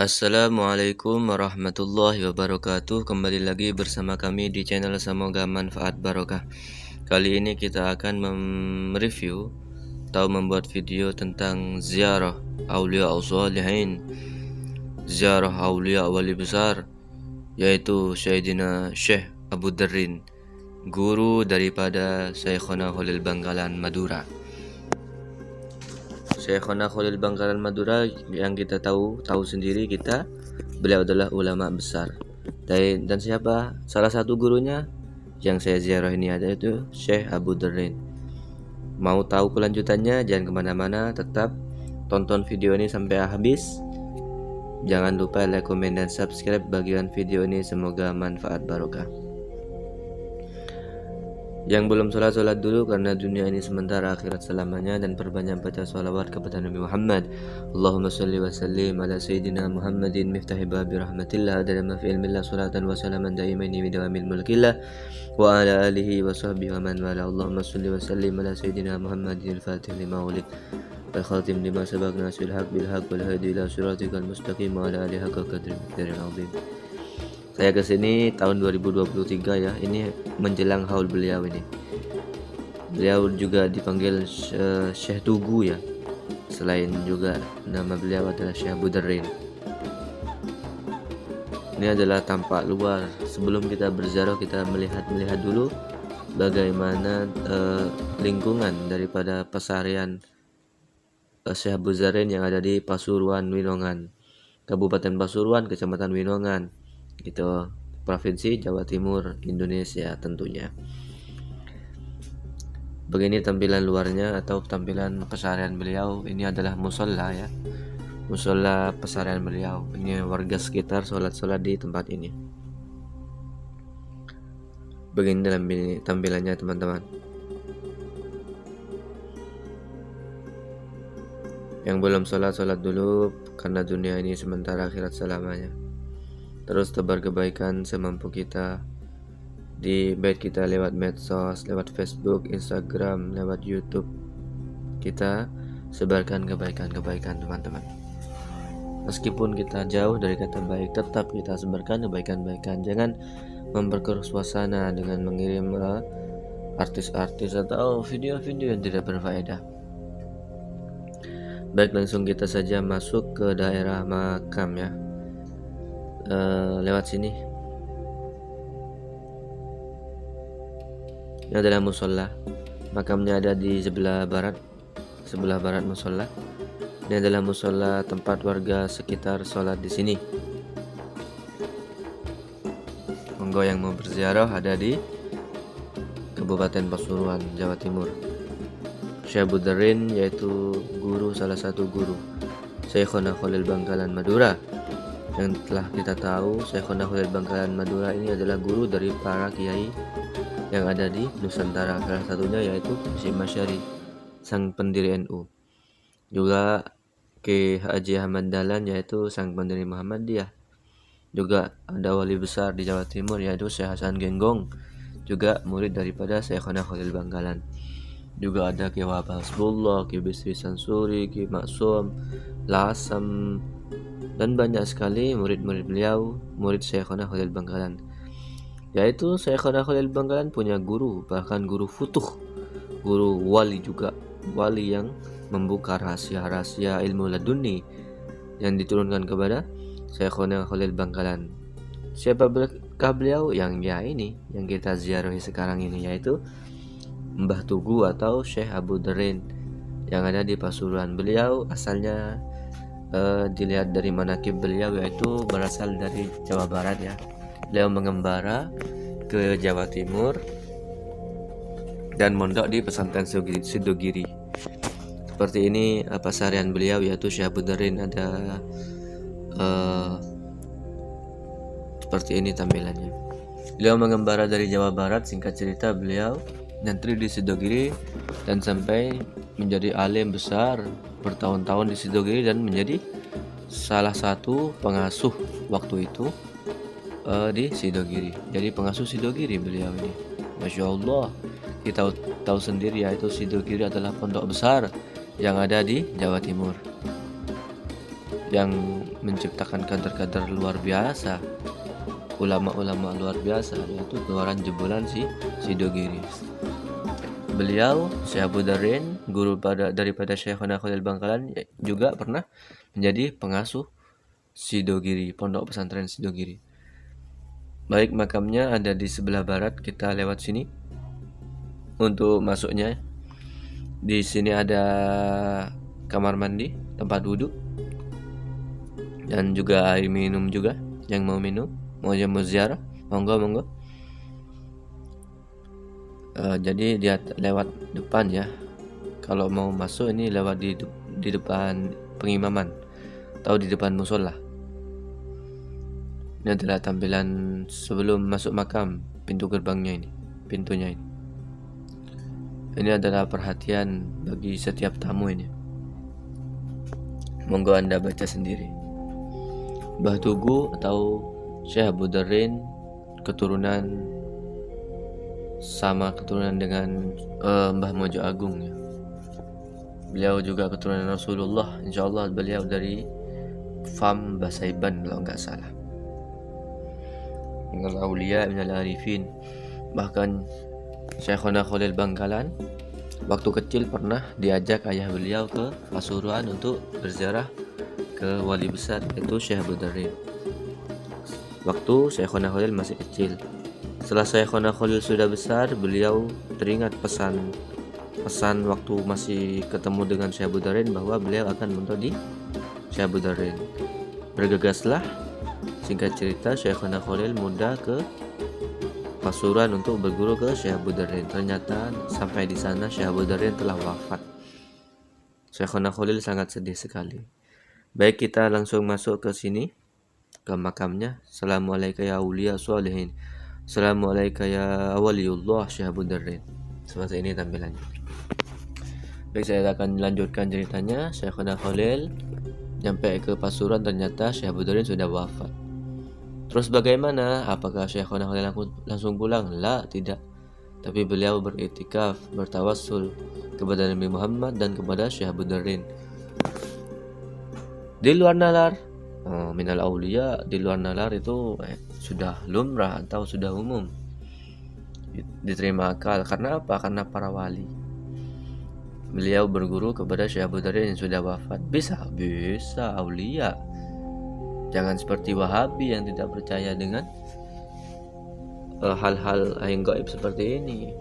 Assalamualaikum warahmatullahi wabarakatuh. Kembali lagi bersama kami di channel Semoga Manfaat Barokah. Kali ini kita akan mereview atau membuat video tentang ziarah aulia sholihin, ziarah aulia wali besar, yaitu Sayyidina Syekh Abu Darrin, guru daripada Syekhona Khalil Bangkalan Madura. Syekhona Khalil Bangkalan Madura yang kita tahu sendiri kita, beliau adalah ulama besar. Dan siapa? Salah satu gurunya yang saya ziarah ini ada itu Syekh Abu Darrin. Mau tahu kelanjutannya? Jangan kemana-mana, tetap tonton video ini sampai habis. Jangan lupa like, komen, dan subscribe bagian video ini. Semoga manfaat barokah. Yang belum sholat dulu, karena dunia ini sementara, akhirat selamanya. Dan perbanyak baca sholawat kepada Nabi Muhammad. Allahumma salli wa sallim ala Sayyidina Muhammadin miftahi babi rahmatillah adada ma fi ilmillah, salatan wa salaman daimaini bidawamil mulkillah wa ala alihi wa sahbihi wa man wala. Allahumma salli wa sallim ala Sayyidina Muhammadin al-fatih lima ulid wal khatim lima sabaq nasil haq bil haq wal hadi ila siratikal mustaqim wa ala alihi haqqa qadri miqdaril azim. Saya kesini tahun 2023 ya, ini menjelang haul beliau ini. Beliau juga dipanggil Syekh Tugu ya. Selain juga nama beliau adalah Syekh Abu Darrin. Ini adalah tampak luar. Sebelum kita berziarah, kita melihat dulu bagaimana lingkungan daripada pesarian Syekh Abu Darrin yang ada di Pasuruan, Winongan, Kabupaten Pasuruan, Kecamatan Winongan, gitu, Provinsi Jawa Timur, Indonesia tentunya. Begini tampilan luarnya atau tampilan pesarian beliau. Ini adalah musola ya, musola pesarian beliau. Ini warga sekitar sholat di tempat ini. Begini dalam tampilannya teman-teman. Yang belum sholat dulu, karena dunia ini sementara, akhirat selamanya. Terus tebar kebaikan semampu kita di bait kita lewat medsos, lewat Facebook, Instagram, lewat YouTube. Kita sebarkan kebaikan teman-teman. Meskipun kita jauh dari kata baik, tetap kita sebarkan kebaikan. Jangan memperkeruh suasana dengan mengirim artis-artis atau video-video yang tidak berfaedah. Baik, langsung kita saja masuk ke daerah makam ya. Lewat sini. Ini adalah musola. Makamnya ada di sebelah barat musola. Ini adalah musola tempat warga sekitar sholat di sini. Monggo yang mau berziarah ada di Kabupaten Pasuruan, Jawa Timur. Syekh Abu Darrin yaitu salah satu guru Syekhona Khalil Bangkalan Madura. Yang telah kita tahu, Syekhona Khalil Bangkalan Madura ini adalah guru dari para kiai yang ada di Nusantara. Salah satunya yaitu Syekh Masyari, sang pendiri NU. Juga Ki Haji Ahmad Dahlan yaitu sang pendiri Muhammadiyah. Juga ada wali besar di Jawa Timur yaitu Syekh Hasan Genggong, juga murid daripada Syekhona Khalil Bangkalan. Juga ada Ki Wahab Hasbullah, Ki Bisri Sansuri, Ki Maksum, Lasem, dan banyak sekali murid-murid beliau, murid Syekhona Khalil Bangkalan. Yaitu Syekhona Khalil Bangkalan punya guru, bahkan guru futuh, guru wali juga, wali yang membuka rahasia-rahasia ilmu laduni yang diturunkan kepada Syekhona Khalil Bangkalan. Siapakah beliau? Yang kita ziarahi sekarang ini, yaitu Mbah Tugu atau Syekh Abu Darrin yang ada di Pasuruan. Beliau asalnya dilihat dari manakib beliau, yaitu berasal dari Jawa Barat ya. Beliau mengembara ke Jawa Timur dan mondok di pesantren Sidogiri. Seperti ini pesarian beliau, yaitu Syekh Abu Darrin. Ada seperti ini tampilannya. Beliau mengembara dari Jawa Barat, singkat cerita beliau nyantri di Sidogiri dan sampai menjadi alim besar bertahun-tahun di Sidogiri dan menjadi salah satu pengasuh waktu itu di Sidogiri. Jadi pengasuh Sidogiri beliau ini. Masya Allah, kita tahu sendiri yaitu Sidogiri adalah pondok besar yang ada di Jawa Timur. yang menciptakan kader-kader luar biasa, ulama-ulama luar biasa, yaitu keluaran jebolan si Sidogiri. Beliau Syekh Abu Darin, guru daripada Syekhona Khalil Bangkalan, juga pernah menjadi pengasuh Sidogiri, pondok pesantren Sidogiri. Baik, makamnya ada di sebelah barat, kita lewat sini. Untuk masuknya, di sini ada kamar mandi, tempat duduk, dan juga air minum juga. Yang mau minum, mau ziarah, monggo. Jadi dia lewat depan ya. Kalau mau masuk ini lewat di depan pengimaman atau di depan musola. Ini adalah tampilan sebelum masuk makam, pintu gerbangnya ini, pintunya ini. Ini adalah perhatian bagi setiap tamu ini. Monggo Anda baca sendiri. Mbah Tugu atau Syekh Abu Darin keturunan dengan Mbah Mojo Agung ya. Beliau juga keturunan Rasulullah. Insyaallah beliau dari Fam Basaiban kalau enggak salah. Minal Aulia minal Arifin. Bahkan Syekhona Khalil Bangkalan waktu kecil pernah diajak ayah beliau ke Pasuruan untuk berziarah ke wali besar, yaitu Syekh Abu Darin. Waktu Syekhona Khalil masih kecil. Setelah Syekhona Khalil sudah besar, beliau teringat pesan waktu masih ketemu dengan Syekh Abu Darin bahwa beliau akan menjadi Syekh Abu Darin. Bergegaslah, singkat cerita, Syekhona Khalil muda ke Pasuruan untuk berguru ke Syekh Abu Darin. Ternyata sampai di sana Syekh Abu Darin telah wafat. Syekhona Khalil sangat sedih sekali. Baik, kita langsung masuk ke sini, ke makamnya. Assalamualaikum ya awliya sholihin. Assalamualaikum ya awliullah Syekh Abu Darin. Seperti ini tampilannya. Baik, saya akan lanjutkan ceritanya. Syekhona Khalil sampai ke Pasuruan, ternyata Syekh Abu Darin sudah wafat. Terus bagaimana? Apakah Syekhona Khalil langsung pulang? La, tidak. Tapi beliau beriktikaf, bertawassul kepada Nabi Muhammad dan kepada Syekh Abu Darin. Di luar nalar, minal aulia, di luar nalar itu sudah lumrah atau sudah umum diterima akal. Karena apa? Karena para wali. Beliau berguru kepada Syekh Abu Darin yang sudah wafat. Bisa aulia. Jangan seperti Wahabi yang tidak percaya dengan hal-hal yang gaib seperti ini.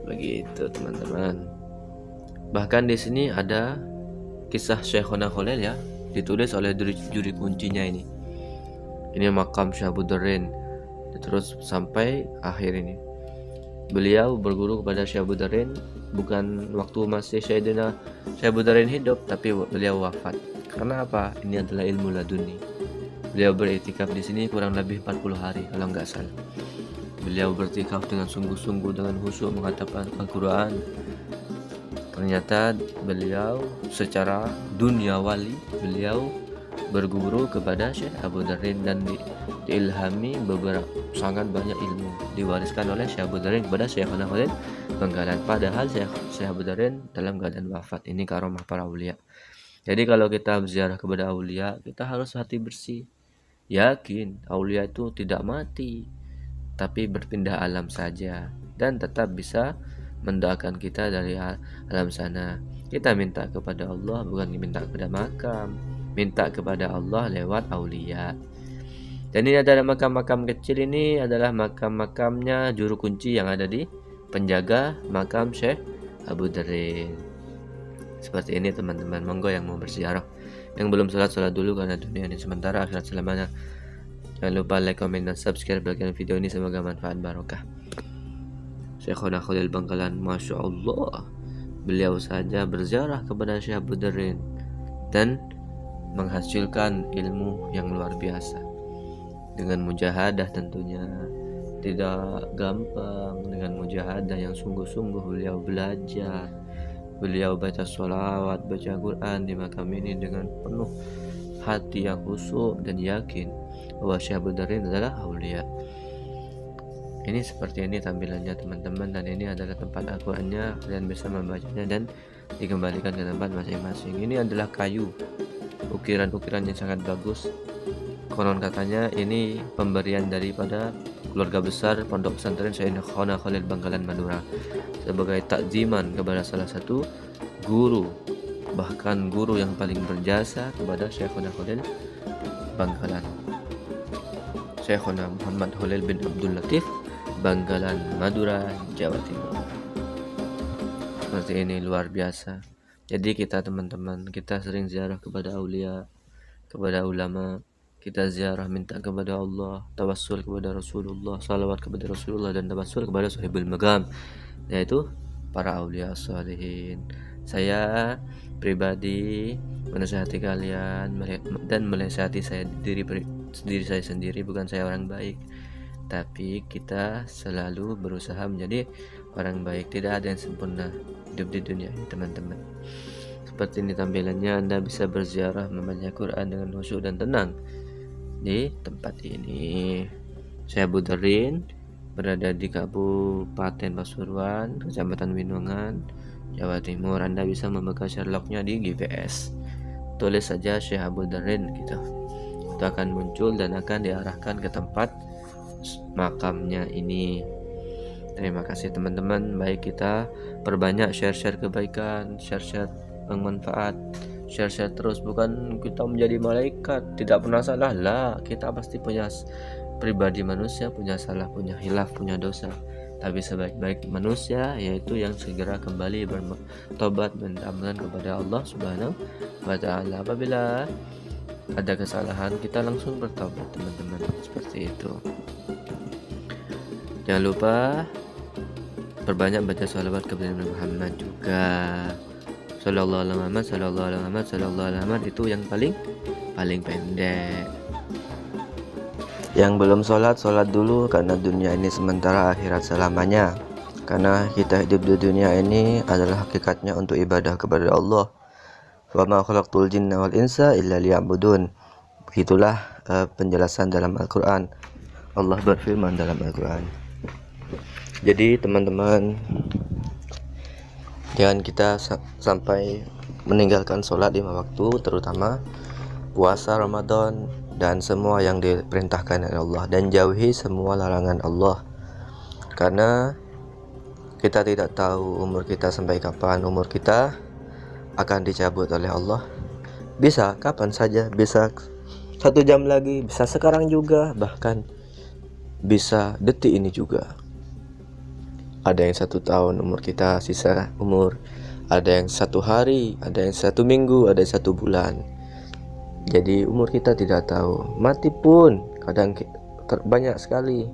Begitu teman-teman. Bahkan di sini ada kisah Syekhona Khalil ya, ditulis oleh juri kuncinya ini. Ini makam Syekh Abu Darin. Terus sampai akhir ini. Beliau berguru kepada Syekh Abu Darin bukan waktu masih Syekh Abu Darin hidup, tapi beliau wafat. Karena apa? Ini adalah ilmu laduni. Beliau beriktikaf di sini kurang lebih 40 hari kalau nggak salah. Beliau beriktikaf dengan sungguh-sungguh, dengan khusyuk menghadapkan Al-Quran. Ternyata beliau secara dunia wali, beliau berguru kepada Syekh Abu Darin dan diilhami beberapa sangat banyak ilmu diwariskan oleh Syekh Abu Darin kepada Syekhona Khalil Bangkalan. Padahal Syekh Abu Darin dalam keadaan wafat. Ini karomah para aulia. Jadi kalau kita berziarah kepada aulia, kita harus hati bersih. Yakin aulia itu tidak mati, tapi berpindah alam saja, dan tetap bisa mendoakan kita dari alam sana. Kita minta kepada Allah, bukan minta kepada makam. Minta kepada Allah lewat aulia. Dan ini adalah makam-makam kecil, ini adalah makam-makamnya juru kunci yang ada di penjaga makam Syekh Abu Darin. Seperti ini teman-teman. Monggo yang mau berziarah, yang belum sholat dulu karena dunia ini sementara, akhirat selamanya. Jangan lupa like, comment, dan subscribe bagian video ini, semoga manfaat barokah. Syekhona Khalil Bangkalan, Masya Allah, beliau saja berziarah kepada Syekh Abu Darin dan menghasilkan ilmu yang luar biasa dengan mujahadah. Tentunya tidak gampang. Dengan mujahadah yang sungguh-sungguh beliau belajar, beliau baca sholawat, baca Quran di makam ini dengan penuh hati yang khusyuk dan yakin bahwa Syekh Abu Darin adalah aulia. Ini seperti ini tampilannya teman-teman, dan ini adalah tempat Al-Qurannya. Kalian bisa membacanya dan dikembalikan ke tempat masing-masing. Ini adalah kayu, ukiran-ukiran yang sangat bagus. Konon katanya ini pemberian daripada keluarga besar Pondok Pesantren Syekhona Khalil Bangkalan Madura sebagai takziman kepada salah satu guru, bahkan guru yang paling berjasa kepada Syekhona Khalil Bangkalan, Syekhona Muhammad Khalil bin Abdul Latif Bangkalan Madura, Jawa Timur. Seperti ini, luar biasa. Jadi kita teman-teman, kita sering ziarah kepada aulia, kepada ulama, kita ziarah minta kepada Allah, tawassul kepada Rasulullah, salawat kepada Rasulullah, dan tawassul kepada sahibul maqam, yaitu para aulia salihin. Saya pribadi menasihati kalian dan menasihati diri saya sendiri, bukan saya orang baik, tapi kita selalu berusaha menjadi orang baik. Tidak ada yang sempurna hidup di dunia ini, teman-teman. Seperti ini tampilannya. Anda bisa berziarah membaca Quran dengan khusyuk dan tenang di tempat ini. Saya Budarin, berada di Kabupaten Pasuruan, Kecamatan Winongan, Jawa Timur. Anda bisa membuka Sherlocknya di GPS, tulis saja Syekh Budarin gitu. Itu akan muncul dan akan diarahkan ke tempat makamnya ini. Terima kasih teman-teman. Baik, kita perbanyak share-share kebaikan, share-share yang manfaat, share-share terus. Bukan kita menjadi malaikat, tidak pernah salah lah. Kita pasti punya pribadi manusia, punya salah, punya hilaf, punya dosa. Tapi sebaik-baik manusia yaitu yang segera kembali bertobat dan kepada Allah Subhanahu wa Ta'ala. Apabila ada kesalahan, kita langsung bertobat, teman-teman. Seperti itu. Jangan lupa perbanyak baca sholawat kepada Nabi Muhammad juga. Sallallahu alaihi Muhammad, sallallahu alaihi Muhammad, sallallahu alaihi Muhammad, itu yang paling pendek. Yang belum sholat dulu, karena dunia ini sementara, akhirat selamanya. Karena kita hidup di dunia ini adalah hakikatnya untuk ibadah kepada Allah. Wa ma khalaqtul jinna wal insa illa liya'budun. Begitulah penjelasan dalam Al-Quran. Allah berfirman dalam Al-Quran. Jadi teman-teman, jangan kita sampai meninggalkan sholat 5 waktu, terutama puasa Ramadan dan semua yang diperintahkan oleh Allah, dan jauhi semua larangan Allah. Karena kita tidak tahu umur kita sampai kapan. Umur kita akan dicabut oleh Allah, bisa kapan saja, bisa 1 jam lagi, bisa sekarang juga, bahkan bisa detik ini juga. Ada yang 1 tahun umur kita, sisa umur, ada yang 1 hari, ada yang 1 minggu, ada yang 1 bulan. Jadi umur kita tidak tahu. Mati pun kadang banyak sekali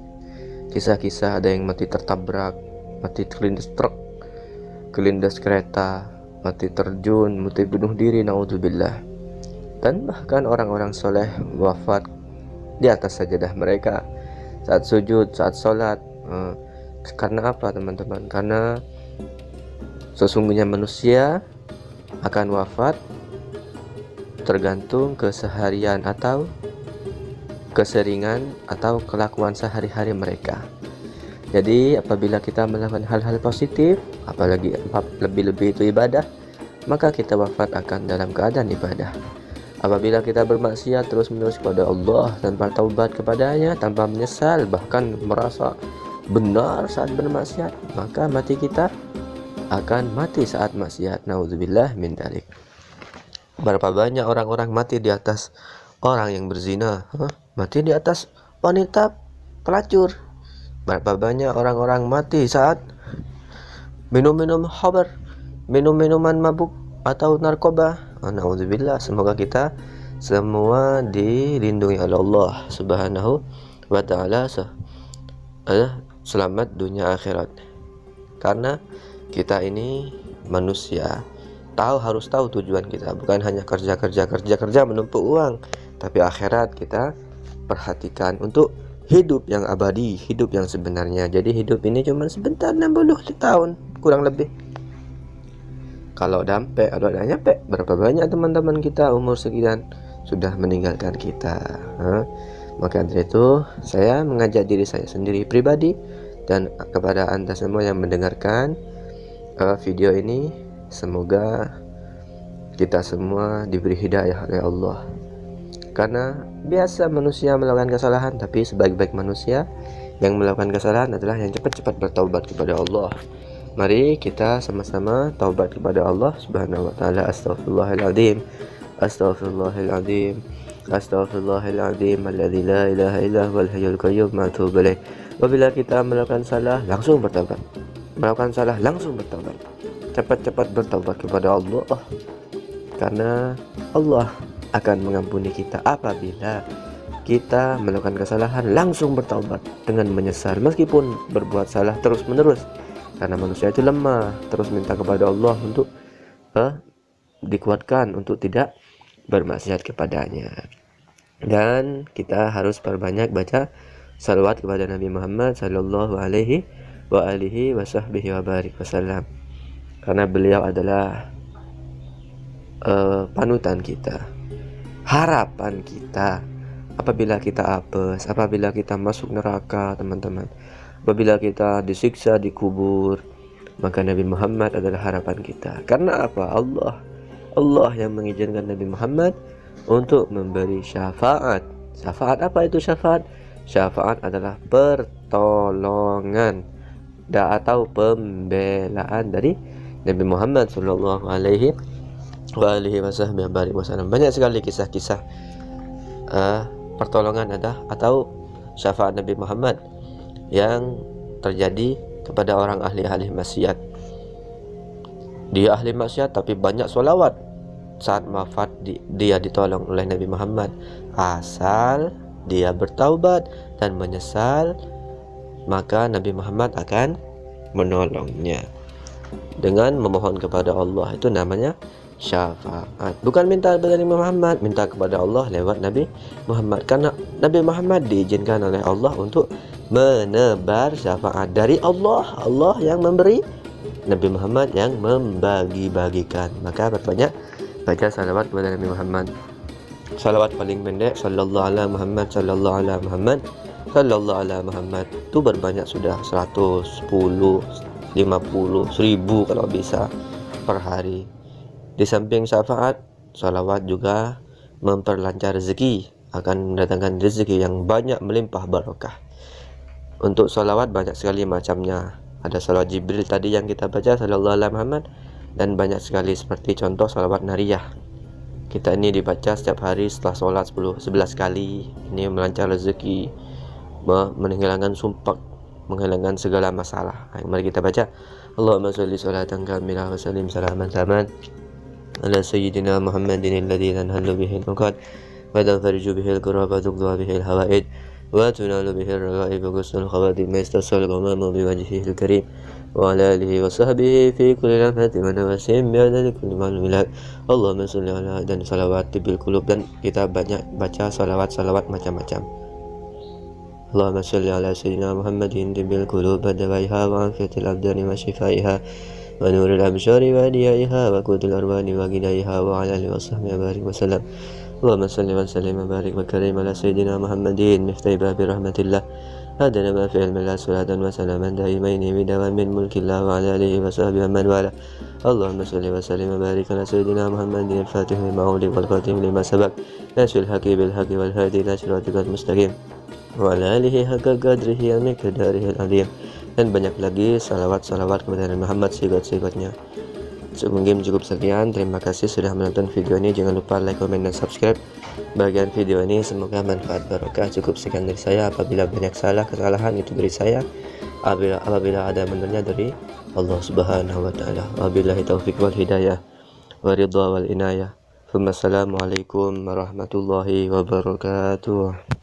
kisah-kisah. Ada yang mati tertabrak, mati terlindas truk, kelindas kereta, mati terjun, mati bunuh diri, naudzubillah. Dan bahkan orang-orang soleh wafat di atas sajadah mereka, saat sujud, saat sholat. Karena apa teman-teman? Karena sesungguhnya manusia akan wafat tergantung keseharian atau keseringan atau kelakuan sehari-hari mereka. Jadi apabila kita melakukan hal-hal positif, apalagi lebih-lebih itu ibadah, maka kita wafat akan dalam keadaan ibadah. Apabila kita bermaksiat terus-menerus kepada Allah tanpa taubat kepadanya, tanpa menyesal, bahkan merasa benar saat bermaksiat, maka mati kita akan mati saat maksiat. Naudzubillah min dzalik. Berapa banyak orang-orang mati di atas orang yang berzina, mati di atas wanita pelacur. Berapa banyak orang-orang mati saat minum-minum khamr, minum-minuman mabuk atau narkoba. Naudzubillah. Semoga kita semua dilindungi oleh Allah Subhanahu wa Ta'ala, selamat dunia akhirat. Karena kita ini manusia, harus tahu tujuan kita, bukan hanya kerja menumpuk uang, tapi akhirat kita perhatikan untuk hidup yang abadi, hidup yang sebenarnya. Jadi hidup ini cuma sebentar, 60 tahun kurang lebih. Kalau udah nyampe, berapa banyak teman-teman kita umur sekian sudah meninggalkan kita. Maka dari itu saya mengajak diri saya sendiri pribadi dan kepada Anda semua yang mendengarkan video ini, Semoga kita semua diberi hidayah oleh Allah. Karena biasa manusia melakukan kesalahan, tapi sebaik-baik manusia yang melakukan kesalahan adalah yang cepat-cepat bertaubat kepada Allah. Mari kita sama-sama taubat kepada Allah Subhanahu wa taala. Astaghfirullahaladzim, astaghfirullahaladzim, astaghfirullahaladzim, alladzi la ilaha illa huwal hayyul qayyum, atubu ilaih. Apabila kita melakukan salah, langsung bertaubat. Melakukan salah, langsung bertaubat. Cepat-cepat bertaubat kepada Allah, karena Allah akan mengampuni kita apabila kita melakukan kesalahan langsung bertaubat dengan menyesal meskipun berbuat salah terus-menerus, karena manusia itu lemah, terus minta kepada Allah untuk dikuatkan untuk tidak bermaksiat kepadanya. Dan kita harus perbanyak baca salawat kepada Nabi Muhammad sallallahu alaihi wa alihi wasahbihi wa barik wasallam, karena beliau adalah panutan kita, harapan kita apabila kita apes, apabila kita masuk neraka, teman-teman, apabila kita disiksa di kubur, maka Nabi Muhammad adalah harapan kita. Karena apa? Allah yang mengizinkan Nabi Muhammad untuk memberi syafaat. Syafaat apa itu syafaat? Syafaat adalah pertolongan atau pembelaan dari Nabi Muhammad sallallahu alaihi wa alihi wasallam. Banyak sekali kisah-kisah pertolongan atau syafaat Nabi Muhammad yang terjadi kepada orang ahli maksiat. Dia ahli maksiat tapi banyak sholawat, saat wafat dia ditolong oleh Nabi Muhammad. Asal dia bertaubat dan menyesal, maka Nabi Muhammad akan menolongnya dengan memohon kepada Allah. Itu namanya syafaat. Bukan minta kepada Nabi Muhammad, minta kepada Allah lewat Nabi Muhammad, karena Nabi Muhammad diizinkan oleh Allah untuk menebar syafaat dari Allah. Allah yang memberi, Nabi Muhammad yang membagi-bagikan. Maka berbanyak baca salawat kepada Nabi Muhammad. Salawat paling pendek, sallallahu ala Muhammad, sallallahu ala Muhammad, sallallahu ala Muhammad, itu berbanyak sudah, 100, 10, 50, 1000 kalau bisa per hari. Di samping syafaat, salawat juga memperlancar rezeki, akan mendatangkan rezeki yang banyak melimpah barokah. Untuk salawat banyak sekali macamnya. Ada salawat Jibril tadi yang kita baca, sallallahu alaihi Muhammad, dan banyak sekali seperti contoh salawat nariyah. Kita ini dibaca setiap hari setelah sholat 11 kali. Ini melancar rezeki, menghilangkan sumpah, menghilangkan segala masalah. Mari kita baca. Allahumma sholli sholatan kamilah wa sallim salaman taman ala sayyidina Muhammadin alladhi tanhallu bihi al-uqad wa tanfariju bihi al-kurab wa tuqda bihi al-hawaid wa tunalu bihi al-raghaib wa ghusnul khawatim ma yastasal ghamamu bi wajhihi al-karim wa ala alihi wa sahbihi fi kulli lamhatin wa nafasin bi adadi kulli ma'lumilat. Allahumma sholli ala dan salawat bil qulub, dan kita banyak baca salawat macam-macam. Allahumma sholli ala sayyidina Muhammadin bil qulub wa dawaiha wa afiyatil abdani wa shifaiha wa nuril absyari wa diyaiha wa qutil arwani wa gidaiha wa ala alihi wa sahbihi barik wa sallam. Allahumma salli wa sallim wa barik wa karim ala sayyidina Muhammadin miftah babi rahmatillah hadana ma fi ilmillah salatan wa salaman daimaini bidawamin mulkillah wa ala alihi wa sahbihi man wala. Allahumma salli wa sallim wa barik ala sayyidina Muhammadin al-fatih lima ulik wal khatim lima sabak nasil haqi bil haqi wal hadi ila siratikal mustaqim wa ala alihi haqqa qadrihi wa miqdarihi al-azim. Dan banyak lagi salawat kepada Nabi Muhammad sigot-sigotnya. Mungkin cukup sekian. Terima kasih sudah menonton video ini. Jangan lupa like, comment, dan subscribe bagian video ini. Semoga manfaat barokah. Cukup sekian dari saya. Apabila banyak kesalahan itu dari saya. Apabila ada benernya dari Allah Subhanahu wa taala. Wabillahi taufiq wal hidayah wa ridha wal inayah. Wassalamualaikum warahmatullahi wabarakatuh.